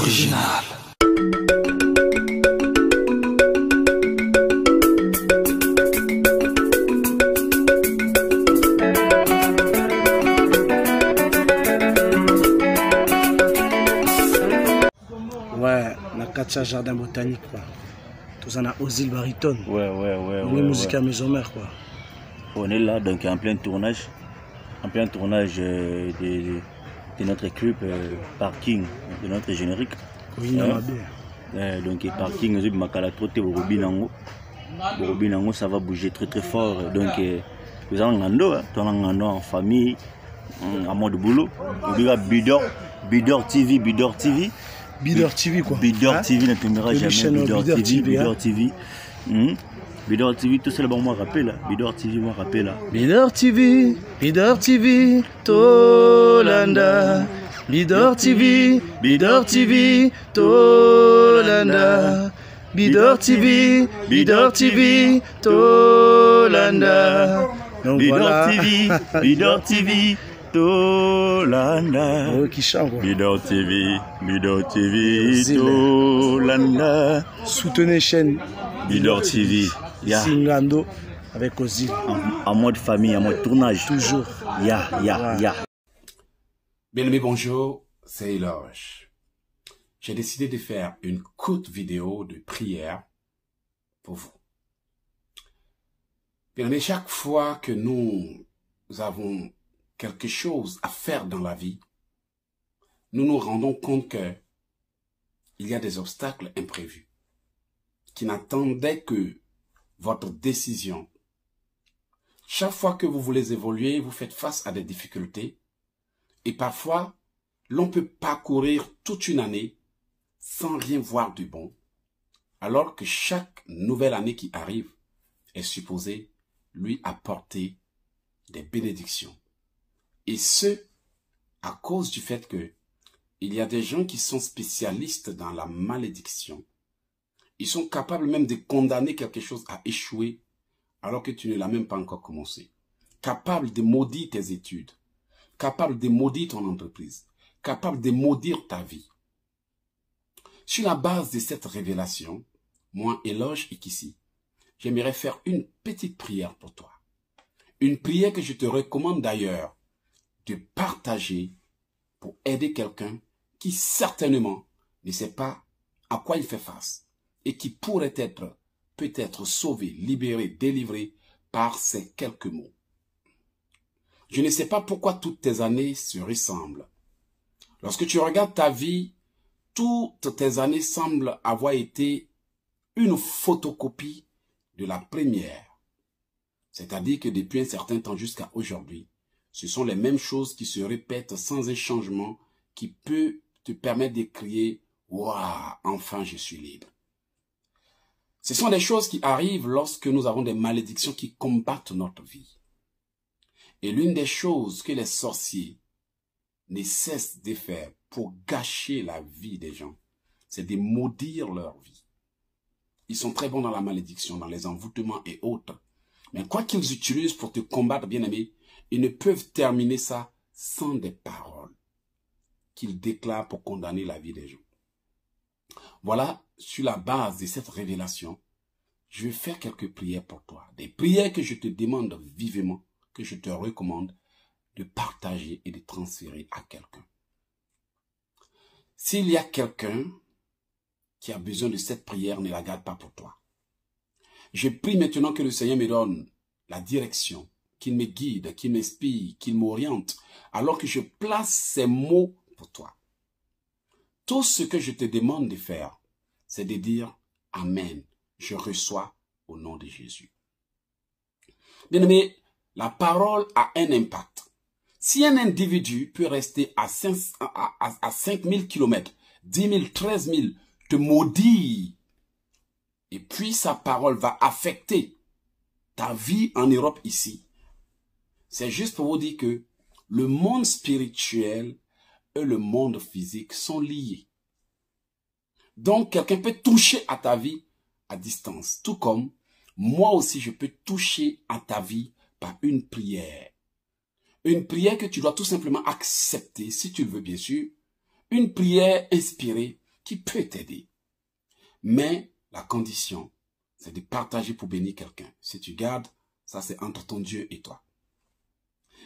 Original. Ouais, na Katia Jardin Botanique quoi. Tout en a Ozil Baritone. Ouais. Musique à maison mère quoi. On est là donc en plein tournage. De notre clip Parking, de notre générique. Oui, donc Parking, ça va bouger très fort. Donc nous allons en famille, en mode boulot. Bidor TV. Bidor TV quoi. Bidor TV ne tombera jamais. Bidor TV. Bidor TV, tout ça là, moi rappelle là. Bidor TV, moi rappelle là. Bidor TV, Tolanda. Bidor TV, Tolanda. Bidor TV, Tolanda. Donc voilà. Bidor TV, Tolanda. Oh, qui chante quoi. Bidor TV, Tolanda. Soutenez chaîne Bidor TV. Singando avec Ozil. En mode famille, en mode tournage. Toujours. Ya. Bien-aimés, bonjour, c'est Eloge. J'ai décidé de faire une courte vidéo de prière pour vous. Bien-aimés, chaque fois que nous avons quelque chose à faire dans la vie, nous nous rendons compte que il y a des obstacles imprévus qui n'attendaient que votre décision. Chaque fois que vous voulez évoluer, vous faites face à des difficultés et parfois, l'on peut parcourir toute une année sans rien voir du bon, alors que chaque nouvelle année qui arrive est supposée lui apporter des bénédictions. Et ce, à cause du fait que il y a des gens qui sont spécialistes dans la malédiction. Ils sont capables même de condamner quelque chose à échouer alors que tu ne l'as même pas encore commencé. Capables de maudire tes études. Capables de maudire ton entreprise. Capables de maudire ta vie. Sur la base de cette révélation, moi, Eloge Ikissi, j'aimerais faire une petite prière pour toi. Une prière que je te recommande d'ailleurs de partager pour aider quelqu'un qui certainement ne sait pas à quoi il fait face et qui pourrait être peut-être sauvé, libéré, délivré par ces quelques mots. Je ne sais pas pourquoi toutes tes années se ressemblent. Lorsque tu regardes ta vie, toutes tes années semblent avoir été une photocopie de la première. C'est-à-dire que depuis un certain temps jusqu'à aujourd'hui, ce sont les mêmes choses qui se répètent sans un changement qui peut te permettre de crier « Waouh, enfin je suis libre ». Ce sont des choses qui arrivent lorsque nous avons des malédictions qui combattent notre vie. Et l'une des choses que les sorciers ne cessent de faire pour gâcher la vie des gens, c'est de maudire leur vie. Ils sont très bons dans la malédiction, dans les envoûtements et autres. Mais quoi qu'ils utilisent pour te combattre, bien-aimé, ils ne peuvent terminer ça sans des paroles qu'ils déclarent pour condamner la vie des gens. Voilà, sur la base de cette révélation, je vais faire quelques prières pour toi. Des prières que je te demande vivement, que je te recommande de partager et de transférer à quelqu'un. S'il y a quelqu'un qui a besoin de cette prière, ne la garde pas pour toi. Je prie maintenant que le Seigneur me donne la direction, qu'il me guide, qu'il m'inspire, qu'il m'oriente, alors que je place ces mots pour toi. Tout ce que je te demande de faire, c'est de dire Amen, je reçois au nom de Jésus. Bien-aimé, la parole a un impact. Si un individu peut rester à 5000 km, 10 000, 13 000, te maudire, et puis sa parole va affecter ta vie en Europe ici, c'est juste pour vous dire que le monde spirituel et le monde physique sont liés. Donc, quelqu'un peut toucher à ta vie à distance. Tout comme moi aussi, je peux toucher à ta vie par une prière. Une prière que tu dois tout simplement accepter, si tu le veux bien sûr. Une prière inspirée qui peut t'aider. Mais la condition, c'est de partager pour bénir quelqu'un. Si tu gardes, ça c'est entre ton Dieu et toi.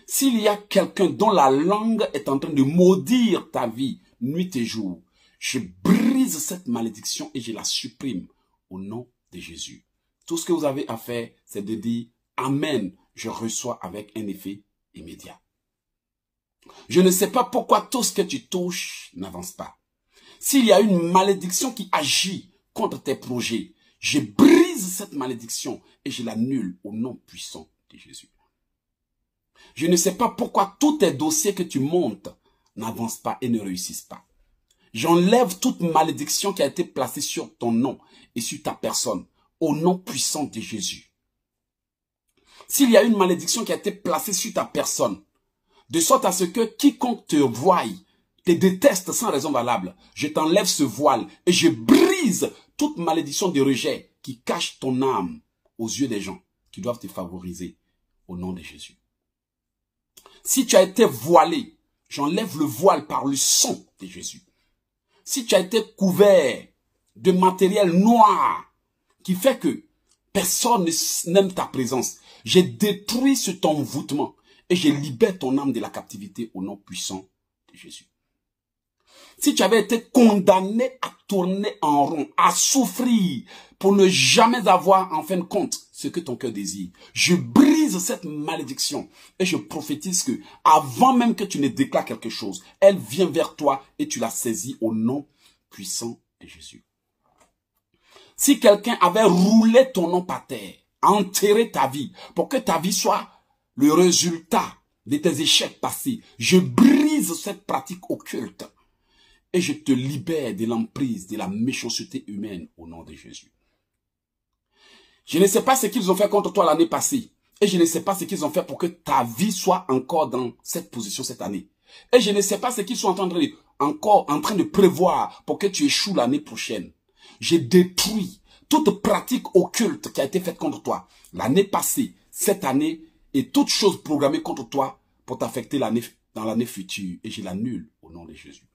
S'il y a quelqu'un dont la langue est en train de maudire ta vie, nuit et jour, je brise cette malédiction et je la supprime au nom de Jésus. Tout ce que vous avez à faire, c'est de dire Amen, je reçois avec un effet immédiat. Je ne sais pas pourquoi tout ce que tu touches n'avance pas. S'il y a une malédiction qui agit contre tes projets, je brise cette malédiction et je l'annule au nom puissant de Jésus. Je ne sais pas pourquoi tous tes dossiers que tu montes n'avancent pas et ne réussissent pas. J'enlève toute malédiction qui a été placée sur ton nom et sur ta personne au nom puissant de Jésus. S'il y a une malédiction qui a été placée sur ta personne, de sorte à ce que quiconque te voie, te déteste sans raison valable, je t'enlève ce voile et je brise toute malédiction de rejet qui cache ton âme aux yeux des gens qui doivent te favoriser au nom de Jésus. Si tu as été voilé, j'enlève le voile par le sang de Jésus. Si tu as été couvert de matériel noir qui fait que personne n'aime ta présence, je détruis cet envoûtement et je libère ton âme de la captivité au nom puissant de Jésus. Si tu avais été condamné à tourner en rond, à souffrir pour ne jamais avoir en fin de compte ce que ton cœur désire, je brise cette malédiction et je prophétise que avant même que tu ne déclares quelque chose, elle vient vers toi et tu la saisis au nom puissant de Jésus. Si quelqu'un avait roulé ton nom par terre, enterré ta vie pour que ta vie soit le résultat de tes échecs passés, je brise cette pratique occulte et je te libère de l'emprise de la méchanceté humaine au nom de Jésus. Je ne sais pas ce qu'ils ont fait contre toi l'année passée et je ne sais pas ce qu'ils ont fait pour que ta vie soit encore dans cette position cette année. Et je ne sais pas ce qu'ils sont encore en train de prévoir pour que tu échoues l'année prochaine. Je détruis toute pratique occulte qui a été faite contre toi l'année passée, cette année et toute chose programmée contre toi pour t'affecter dans l'année future et je l'annule au nom de Jésus.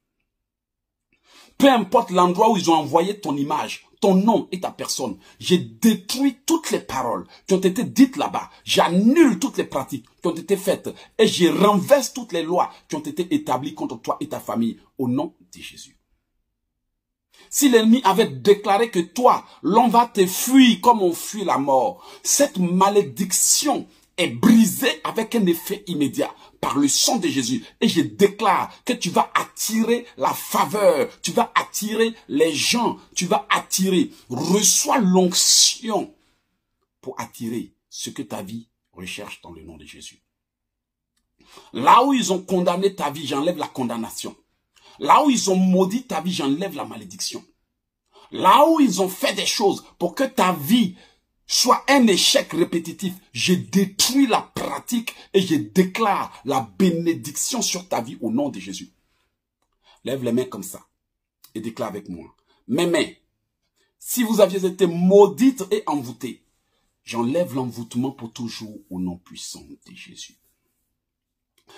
Peu importe l'endroit où ils ont envoyé ton image, ton nom et ta personne, j'ai détruit toutes les paroles qui ont été dites là-bas. J'annule toutes les pratiques qui ont été faites et je renverse toutes les lois qui ont été établies contre toi et ta famille au nom de Jésus. Si l'ennemi avait déclaré que toi, l'on va te fuir comme on fuit la mort, cette malédiction est brisée avec un effet immédiat par le sang de Jésus. Et je déclare que tu vas attirer la faveur, tu vas attirer les gens, tu vas attirer. Reçois l'onction pour attirer ce que ta vie recherche dans le nom de Jésus. Là où ils ont condamné ta vie, j'enlève la condamnation. Là où ils ont maudit ta vie, j'enlève la malédiction. Là où ils ont fait des choses pour que ta vie soit un échec répétitif, je détruis la pratique et je déclare la bénédiction sur ta vie au nom de Jésus. Lève les mains comme ça et déclare avec moi. Mes mains, si vous aviez été maudites et envoûtées, j'enlève l'envoûtement pour toujours au nom puissant de Jésus.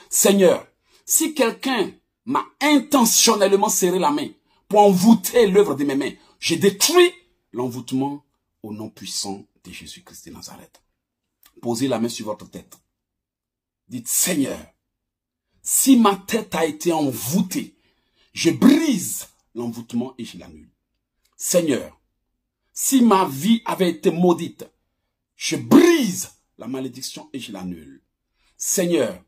Seigneur, si quelqu'un m'a intentionnellement serré la main pour envoûter l'œuvre de mes mains, je détruis l'envoûtement au nom puissant de Jésus-Christ de Nazareth. Posez la main sur votre tête. Dites, Seigneur, si ma tête a été envoûtée, je brise l'envoûtement et je l'annule. Seigneur, si ma vie avait été maudite, je brise la malédiction et je l'annule. Seigneur,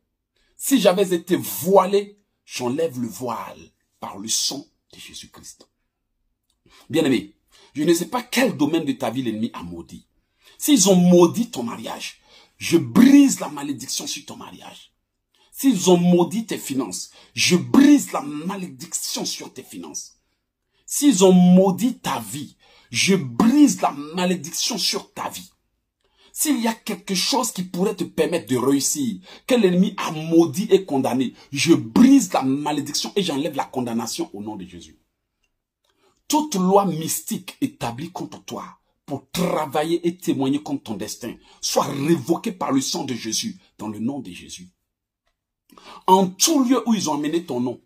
si j'avais été voilé, j'enlève le voile par le sang de Jésus-Christ. Bien-aimé, je ne sais pas quel domaine de ta vie l'ennemi a maudit. S'ils ont maudit ton mariage, je brise la malédiction sur ton mariage. S'ils ont maudit tes finances, je brise la malédiction sur tes finances. S'ils ont maudit ta vie, je brise la malédiction sur ta vie. S'il y a quelque chose qui pourrait te permettre de réussir, que l'ennemi a maudit et condamné, je brise la malédiction et j'enlève la condamnation au nom de Jésus. Toute loi mystique établie contre toi pour travailler et témoigner contre ton destin soit révoquée par le sang de Jésus dans le nom de Jésus. En tout lieu où ils ont amené ton nom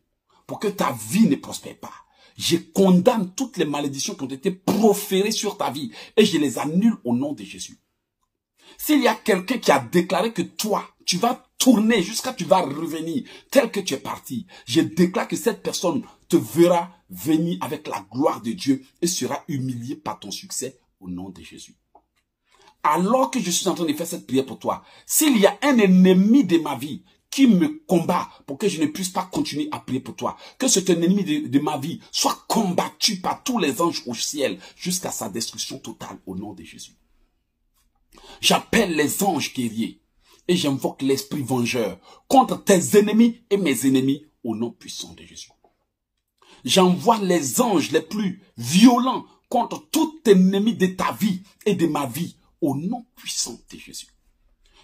pour que ta vie ne prospère pas, Je condamne toutes les malédictions qui ont été proférées sur ta vie et je les annule au nom de Jésus. S'il y a quelqu'un qui a déclaré que toi, tu vas tourner jusqu'à tu vas revenir tel que tu es parti, je déclare que cette personne te verra venir avec la gloire de Dieu et sera humiliée par ton succès au nom de Jésus. Alors que je suis en train de faire cette prière pour toi, s'il y a un ennemi de ma vie qui me combat pour que je ne puisse pas continuer à prier pour toi, que cet ennemi de ma vie soit combattu par tous les anges au ciel jusqu'à sa destruction totale au nom de Jésus. J'appelle les anges guerriers et j'invoque l'esprit vengeur contre tes ennemis et mes ennemis au nom puissant de Jésus. J'envoie les anges les plus violents contre tout ennemi de ta vie et de ma vie au nom puissant de Jésus.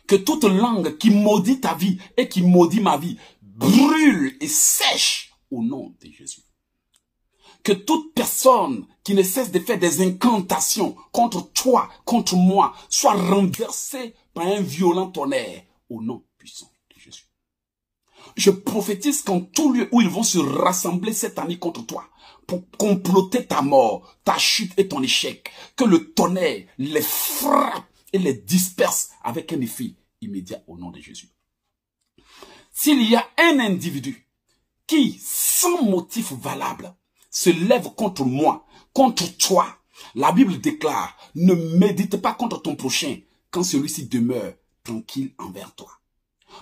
Que toute langue qui maudit ta vie et qui maudit ma vie brûle et sèche au nom de Jésus. Que toute personne qui ne cesse de faire des incantations contre toi, contre moi, soit renversée par un violent tonnerre au nom puissant de Jésus. Je prophétise qu'en tout lieu où ils vont se rassembler cette année contre toi, pour comploter ta mort, ta chute et ton échec, que le tonnerre les frappe et les disperse avec un effet immédiat au nom de Jésus. S'il y a un individu qui, sans motif valable, se lève contre moi, contre toi, la Bible déclare, ne médite pas contre ton prochain quand celui-ci demeure tranquille envers toi.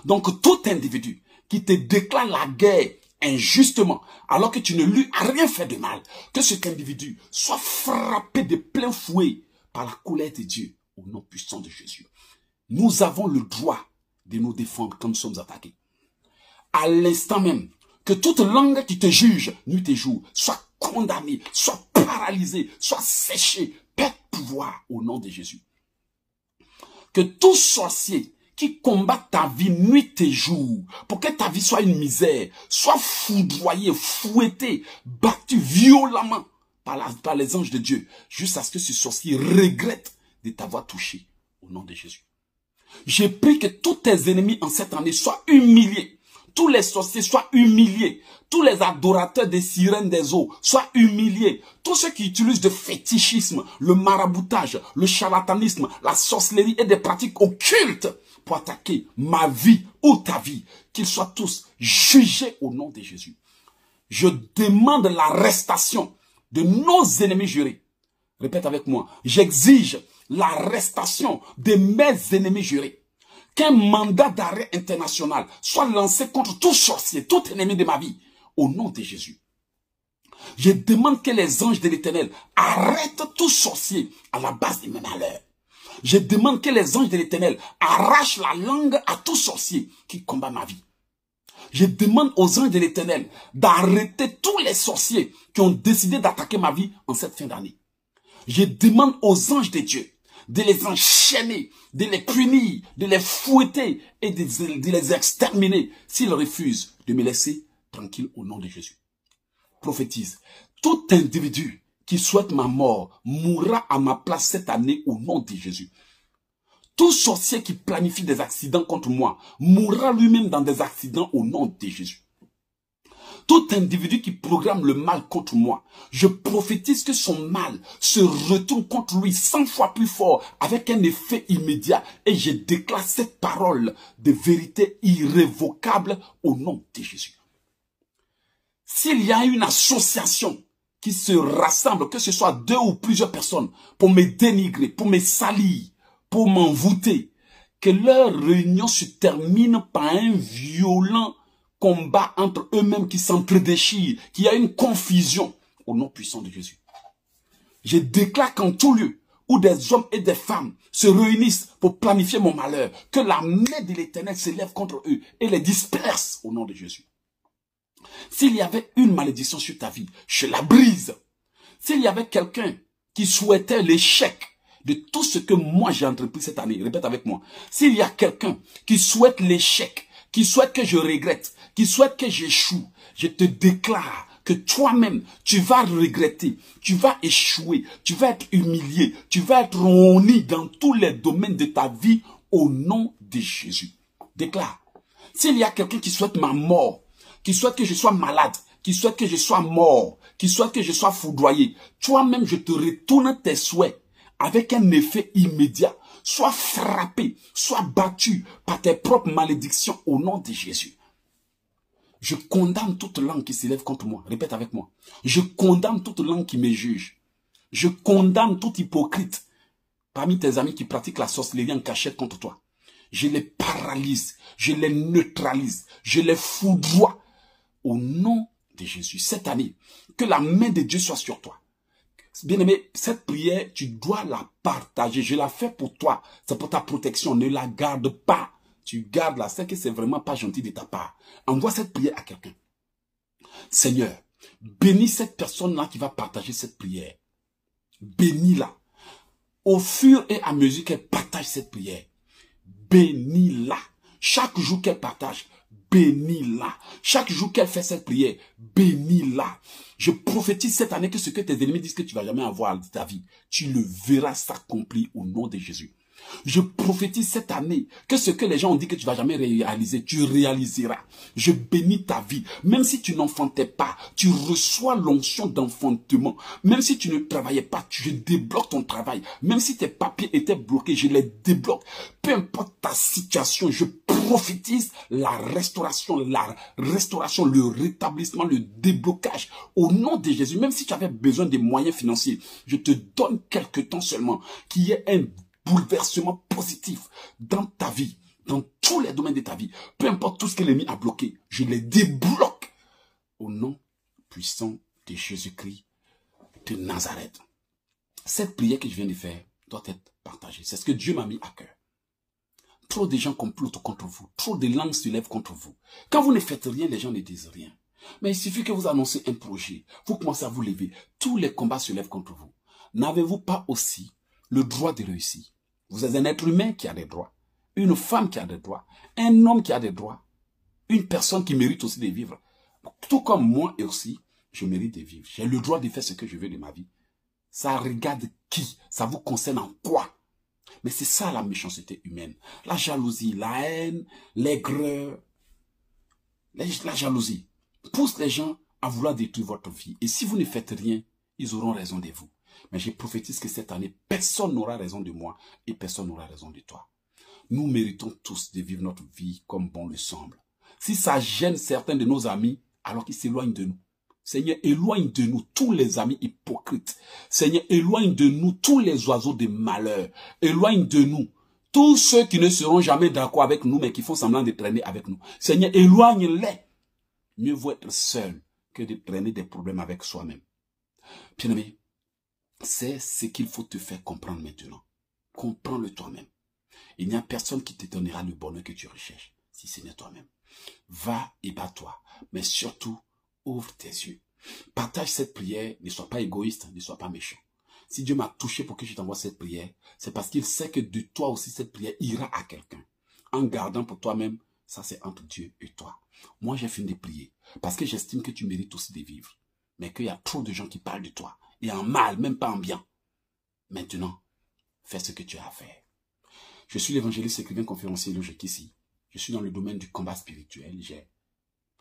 Donc tout individu qui te déclare la guerre injustement, alors que tu ne lui as rien fait de mal, que cet individu soit frappé de plein fouet par la colère de Dieu au nom puissant de Jésus. Nous avons le droit de nous défendre quand nous sommes attaqués. À l'instant même, que toute langue qui te juge, nuit et jour, soit condamnée, soit paralysée, soit séchée, perd pouvoir au nom de Jésus. Que tout sorcier qui combat ta vie nuit et jour, pour que ta vie soit une misère, soit foudroyé, fouetté, battu violemment par les anges de Dieu, jusqu'à ce que ce sorcier regrette de t'avoir touché au nom de Jésus. J'ai pris que tous tes ennemis en cette année soient humiliés. Tous les sorciers soient humiliés. Tous les adorateurs des sirènes des eaux soient humiliés. Tous ceux qui utilisent le fétichisme, le maraboutage, le charlatanisme, la sorcellerie et des pratiques occultes pour attaquer ma vie ou ta vie, qu'ils soient tous jugés au nom de Jésus. Je demande l'arrestation de nos ennemis jurés. Répète avec moi. J'exige l'arrestation de mes ennemis jurés. Qu'un mandat d'arrêt international soit lancé contre tout sorcier, tout ennemi de ma vie, au nom de Jésus. Je demande que les anges de l'Éternel arrêtent tout sorcier à la base de mes malheurs. Je demande que les anges de l'Éternel arrachent la langue à tout sorcier qui combat ma vie. Je demande aux anges de l'Éternel d'arrêter tous les sorciers qui ont décidé d'attaquer ma vie en cette fin d'année. Je demande aux anges de Dieu de les enchaîner, de les punir, de les fouetter et de les exterminer s'ils refusent de me laisser tranquille au nom de Jésus. Prophétise, tout individu qui souhaite ma mort mourra à ma place cette année au nom de Jésus. Tout sorcier qui planifie des accidents contre moi mourra lui-même dans des accidents au nom de Jésus. Tout individu qui programme le mal contre moi, je prophétise que son mal se retourne contre lui 100 fois plus fort avec un effet immédiat et je déclare cette parole de vérité irrévocable au nom de Jésus. S'il y a une association qui se rassemble, que ce soit 2 ou plusieurs personnes, pour me dénigrer, pour me salir, pour m'envoûter, que leur réunion se termine par un violent combat entre eux-mêmes qui s'entredéchirent, qu'il y a une confusion au nom puissant de Jésus. Je déclare qu'en tout lieu où des hommes et des femmes se réunissent pour planifier mon malheur, que la main de l'Éternel s'élève contre eux et les disperse au nom de Jésus. S'il y avait une malédiction sur ta vie, je la brise. S'il y avait quelqu'un qui souhaitait l'échec de tout ce que moi j'ai entrepris cette année, répète avec moi, s'il y a quelqu'un qui souhaite l'échec, qui souhaite que je regrette, qui souhaite que j'échoue, je te déclare que toi-même, tu vas regretter, tu vas échouer, tu vas être humilié, tu vas être honni dans tous les domaines de ta vie au nom de Jésus. Déclare. S'il y a quelqu'un qui souhaite ma mort, qui souhaite que je sois malade, qui souhaitent que je sois mort, qui souhaitent que je sois foudroyé, toi-même, je te retourne tes souhaits avec un effet immédiat. Sois frappé, sois battu par tes propres malédictions au nom de Jésus. Je condamne toute langue qui s'élève contre moi. Répète avec moi. Je condamne toute langue qui me juge. Je condamne tout hypocrite parmi tes amis qui pratiquent la sorcellerie en cachette contre toi. Je les paralyse, je les neutralise, je les foudroie au nom de Jésus. Cette année, que la main de Dieu soit sur toi. Bien-aimé, cette prière, tu dois la partager. Je la fais pour toi. C'est pour ta protection. Ne la garde pas. Tu gardes la. C'est que c'est vraiment pas gentil de ta part. Envoie cette prière à quelqu'un. Seigneur, bénis cette personne-là qui va partager cette prière. Bénis-la. Au fur et à mesure qu'elle partage cette prière, bénis-la. Chaque jour qu'elle partage, bénis-la. Chaque jour qu'elle fait cette prière, bénis-la. Je prophétise cette année que ce que tes ennemis disent que tu ne vas jamais avoir de ta vie, tu le verras s'accomplir au nom de Jésus. Je prophétise cette année que ce que les gens ont dit que tu ne vas jamais réaliser, tu réaliseras. Je bénis ta vie. Même si tu n'enfantais pas, tu reçois l'onction d'enfantement. Même si tu ne travaillais pas, je débloque ton travail. Même si tes papiers étaient bloqués, je les débloque. Peu importe ta situation, je prophétise la restauration, le rétablissement, le déblocage. Au nom de Jésus, même si tu avais besoin de moyens financiers, je te donne quelque temps seulement, qu'il y ait un bouleversement positif dans ta vie, dans tous les domaines de ta vie. Peu importe tout ce que l'ennemi a bloqué, je les débloque au nom puissant de Jésus-Christ de Nazareth. Cette prière que je viens de faire doit être partagée. C'est ce que Dieu m'a mis à cœur. Trop de gens complotent contre vous. Trop de langues se lèvent contre vous. Quand vous ne faites rien, les gens ne disent rien. Mais il suffit que vous annoncez un projet. Vous commencez à vous lever. Tous les combats se lèvent contre vous. N'avez-vous pas aussi le droit de réussir? Vous êtes un être humain qui a des droits. Une femme qui a des droits. Un homme qui a des droits. Une personne qui mérite aussi de vivre. Tout comme moi aussi, je mérite de vivre. J'ai le droit de faire ce que je veux de ma vie. Ça regarde qui? Ça vous concerne en quoi? Mais c'est ça la méchanceté humaine. La jalousie, la haine, l'aigreur. La jalousie pousse les gens à vouloir détruire votre vie. Et si vous ne faites rien, ils auront raison de vous. Mais je prophétise que cette année, personne n'aura raison de moi et personne n'aura raison de toi. Nous méritons tous de vivre notre vie comme bon le semble. Si ça gêne certains de nos amis, alors qu'ils s'éloignent de nous. Seigneur, éloigne de nous tous les amis hypocrites. Seigneur, éloigne de nous tous les oiseaux de malheur. Éloigne de nous tous ceux qui ne seront jamais d'accord avec nous, mais qui font semblant de traîner avec nous. Seigneur, éloigne-les. Mieux vaut être seul que de traîner des problèmes avec soi-même. Bien-aimé, c'est ce qu'il faut te faire comprendre maintenant. Comprends-le toi-même. Il n'y a personne qui te donnera le bonheur que tu recherches, si ce n'est toi-même. Va et bats-toi, mais surtout, ouvre tes yeux. Partage cette prière, ne sois pas égoïste, ne sois pas méchant. Si Dieu m'a touché pour que je t'envoie cette prière, c'est parce qu'il sait que de toi aussi cette prière ira à quelqu'un. En gardant pour toi-même, ça c'est entre Dieu et toi. Moi j'ai fini de prier, parce que j'estime que tu mérites aussi de vivre. Mais qu'il y a trop de gens qui parlent de toi. Et en mal, même pas en bien. Maintenant, fais ce que tu as à faire. Je suis l'évangéliste écrivain conférencier Logique ici. Je suis dans le domaine du combat spirituel. J'ai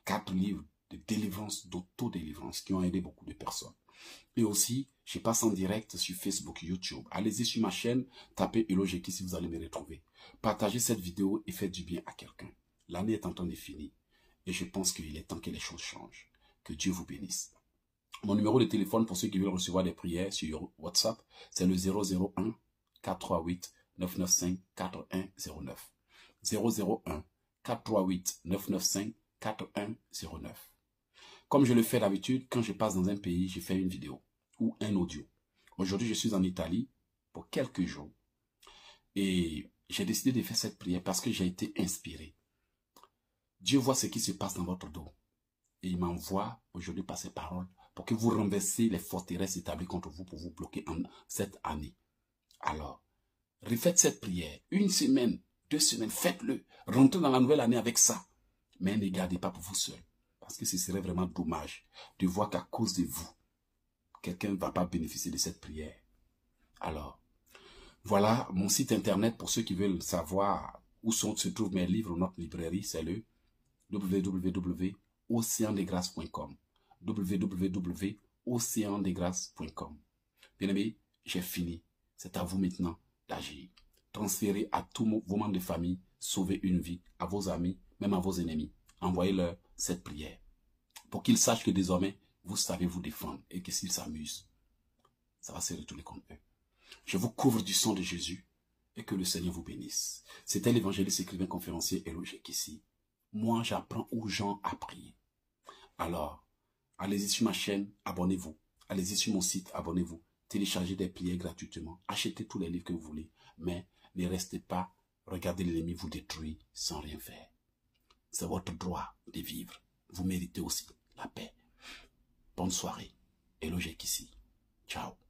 4 livres de délivrance, d'autodélivrance qui ont aidé beaucoup de personnes. Et aussi, je passe en direct sur Facebook, YouTube. Allez-y sur ma chaîne, tapez Logique si vous allez me retrouver. Partagez cette vidéo et faites du bien à quelqu'un. L'année est en train de finir. Et je pense qu'il est temps que les choses changent. Que Dieu vous bénisse. Mon numéro de téléphone pour ceux qui veulent recevoir des prières sur WhatsApp, c'est le 001 438 995 4109. 001 438 995 4109. Comme je le fais d'habitude, quand je passe dans un pays, je fais une vidéo ou un audio. Aujourd'hui, je suis en Italie pour quelques jours. Et j'ai décidé de faire cette prière parce que j'ai été inspiré. Dieu voit ce qui se passe dans votre dos. Et il m'envoie aujourd'hui par ses paroles pour que vous renversiez les forteresses établies contre vous pour vous bloquer en cette année. Alors, refaites cette prière. 1 semaine, 2 semaines, faites-le. Rentrez dans la nouvelle année avec ça. Mais ne gardez pas pour vous seul. Parce que ce serait vraiment dommage de voir qu'à cause de vous, quelqu'un ne va pas bénéficier de cette prière. Alors, voilà mon site internet pour ceux qui veulent savoir où se trouvent mes livres, notre librairie, c'est le www.oceandegrâce.com. www.oceandesgrâces.com. Bien-aimés, j'ai fini. C'est à vous maintenant d'agir. Transférez à tous vos membres de famille, sauvez une vie, à vos amis, même à vos ennemis. Envoyez-leur cette prière pour qu'ils sachent que désormais, vous savez vous défendre et que s'ils s'amusent, ça va se retourner contre eux. Je vous couvre du sang de Jésus et que le Seigneur vous bénisse. C'était l'évangéliste écrivain conférencier Eloge Kissi. Moi, j'apprends aux gens à prier. Alors, allez-y sur ma chaîne, abonnez-vous. Allez-y sur mon site, abonnez-vous. Téléchargez des prières gratuitement. Achetez tous les livres que vous voulez. Mais ne restez pas, regardez l'ennemi vous détruire sans rien faire. C'est votre droit de vivre. Vous méritez aussi la paix. Bonne soirée. Eloge Kissi. Ciao.